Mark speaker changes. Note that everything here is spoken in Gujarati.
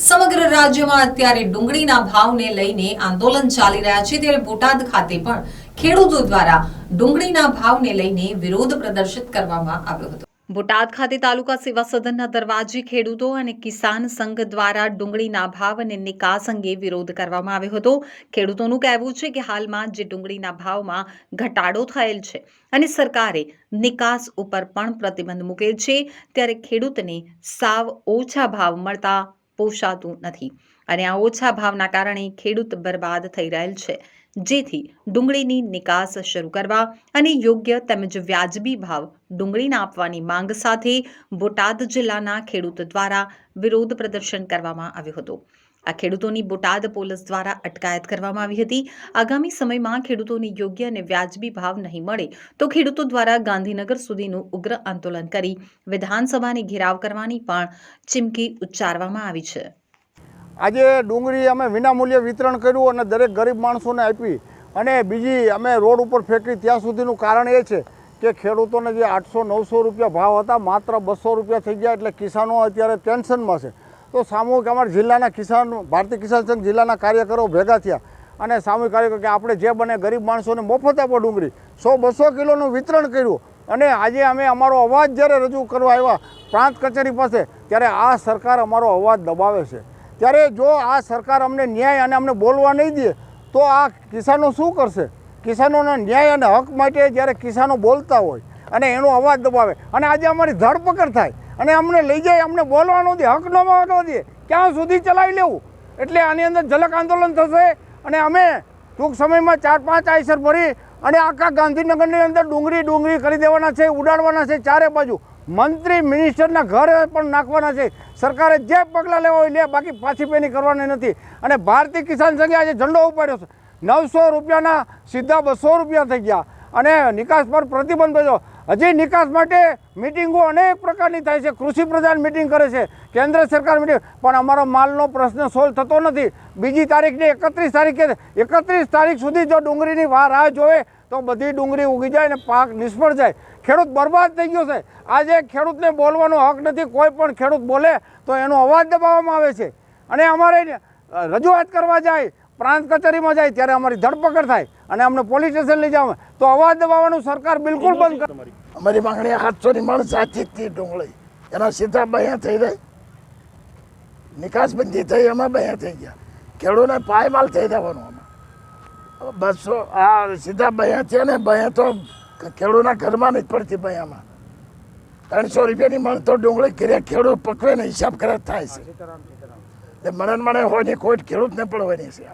Speaker 1: સમગ્ર રાજ્યમાં અત્યારે ડુંગળીના ભાવને લઈને આંદોલન ચાલી રહ્યા છે ત્યારે બોટાદ ખાતે પણ ખેડૂતો દ્વારા ડુંગળીના ભાવને લઈને વિરોધ પ્રદર્શિત કરવામાં આવ્યો હતો। બોટાદ ખાતે તાલુકા સેવા સદનના દરવાજે ખેડૂતો અને કિસાન સંઘ દ્વારા ડુંગળીના ભાવ અને નિકાસ અંગે વિરોધ કરવામાં આવ્યો હતો। ખેડૂતોનું કહેવું છે કે હાલમાં જે ડુંગળીના ભાવમાં ઘટાડો થયેલ છે અને સરકારે નિકાસ ઉપર પણ પ્રતિબંધ મૂકેલ છે ત્યારે ખેડૂતને સાવ ઓછા ભાવ મળતા પોષાતું નથી અને આ ઓછા ભાવના કારણે ખેડૂત બરબાદ થઈ રહેલ છે, જેથી ડુંગળીની નિકાસ શરૂ કરવા અને યોગ્ય તેમજ વ્યાજબી ભાવ ડુંગળીના આપવાની માંગ સાથે બોટાદ જિલ્લાના ખેડૂત દ્વારા વિરોધ પ્રદર્શન કરવામાં આવ્યું હતું। આ ખેડૂતોની બોટાદ પોલીસ દ્વારા અટકાયત કરવામાં આવી હતી। આગામી સમયમાં ખેડૂતોને યોગ્ય અને વ્યાજબી ભાવ નહીં મળે તો ખેડૂતો દ્વારા ગાંધીનગર સુધીનું ઉગ્ર આંદોલન કરી વિધાનસભાને ઘેરાવ કરવાની પણ ચીમકી ઉચ્ચારવામાં આવી છે।
Speaker 2: આજે ડુંગળી અમે વિનામૂલ્યે વિતરણ કર્યું અને દરેક ગરીબ માણસોને આપી અને બીજી અમે રોડ ઉપર ફેંકી, ત્યાં સુધીનું કારણ એ છે કે ખેડૂતોને જે 800-900 રૂપિયા ભાવ હતા માત્ર 200 રૂપિયા થઈ ગયા, એટલે કિસાનો અત્યારે ટેન્શનમાં છે। તો સામૂહિક અમારા જિલ્લાના કિસાન ભારતીય કિસાન સંઘ જિલ્લાના કાર્યકરો ભેગા થયા અને સામૂહિક કાર્યકરો કે આપણે જે બને ગરીબ માણસોને મફત આપો ડુંગળી 100-200 કિલોનું વિતરણ કર્યું। અને આજે અમે અમારો અવાજ જ્યારે રજૂ કરવા આવ્યા પ્રાંત કચેરી પાસે, ત્યારે આ સરકાર અમારો અવાજ દબાવે છે। ત્યારે જો આ સરકાર અમને ન્યાય અને અમને બોલવા નહીં દે તો આ કિસાનો શું કરશે? કિસાનોના ન્યાય અને હક માટે જ્યારે કિસાનો બોલતા હોય અને એનો અવાજ દબાવે અને આજે અમારી ધરપકડ થાય અને અમને લઈ જાય, અમને બોલવાનો દે, હક ન માગવા દે, ક્યાં સુધી ચલાવી લેવું? એટલે આની અંદર ઝલક આંદોલન થશે અને અમે ટૂંક સમયમાં 4-5 આઈસર ભરી અને આખા ગાંધીનગરની અંદર ડુંગળી કરી દેવાના છે, ઉડાડવાના છે, ચારે બાજુ મંત્રી મિનિસ્ટરના ઘરે પણ નાખવાના છે। સરકારે જે પગલાં લેવા હોય લે, બાકી પાછી પેની કરવાની નથી। અને ભારતીય કિસાન સંઘે આજે ઝંડો ઉપાડ્યો છે। 900 રૂપિયાના સીધા 200 રૂપિયા થઈ ગયા અને નિકાસ પર પ્રતિબંધ કર્યો। હજી નિકાસ માટે મિટિંગો અનેક પ્રકારની થાય છે, કૃષિ પ્રધાન મિટિંગ કરે છે, કેન્દ્ર સરકાર મિટિંગ, પણ અમારો માલનો પ્રશ્ન સોલ્વ થતો નથી। બીજી તારીખની 31 તારીખ સુધી જો ડુંગળીની રાહ જોવે તો બધી ડુંગળી ઉગી જાય અને પાક નિષ્ફળ જાય, ખેડૂત બરબાદ થઈ ગયો છે। આજે ખેડૂતને બોલવાનો હક નથી। કોઈ પણ ખેડૂત બોલે તો એનો અવાજ દબાવવામાં આવે છે અને અમારે રજૂઆત કરવા જાય, પ્રાંત કચેરીમાં જાય ત્યારે અમારી ધરપકડ થાય અને અમને પોલીસ સ્ટેશન લઈ જાવ તો અવાજ દબાવવાનું સરકાર બિલકુલ બંધ કરે।
Speaker 3: અમારી માંગણી 700 ની મણ સાચી હતી ડુંગળી, એના સીધા બયા થઈ જાય, નિકાસબંધી થઈ, એમાં બયા થઈ ગયા, ખેડૂતને પાયમાલ થઈ જવાનું। આમાં 200 આ સીધા બયા છે ને બયા તો ખેડૂતના ઘરમાં નથી પડતી, બયામાં 300 રૂપિયાની મણ તો ડુંગળી ઘરે ખેડૂત પકવે ને હિસાબ કરે થાય છે। મણે હોય ને કોઈ ખેડૂતને પડવાની છે।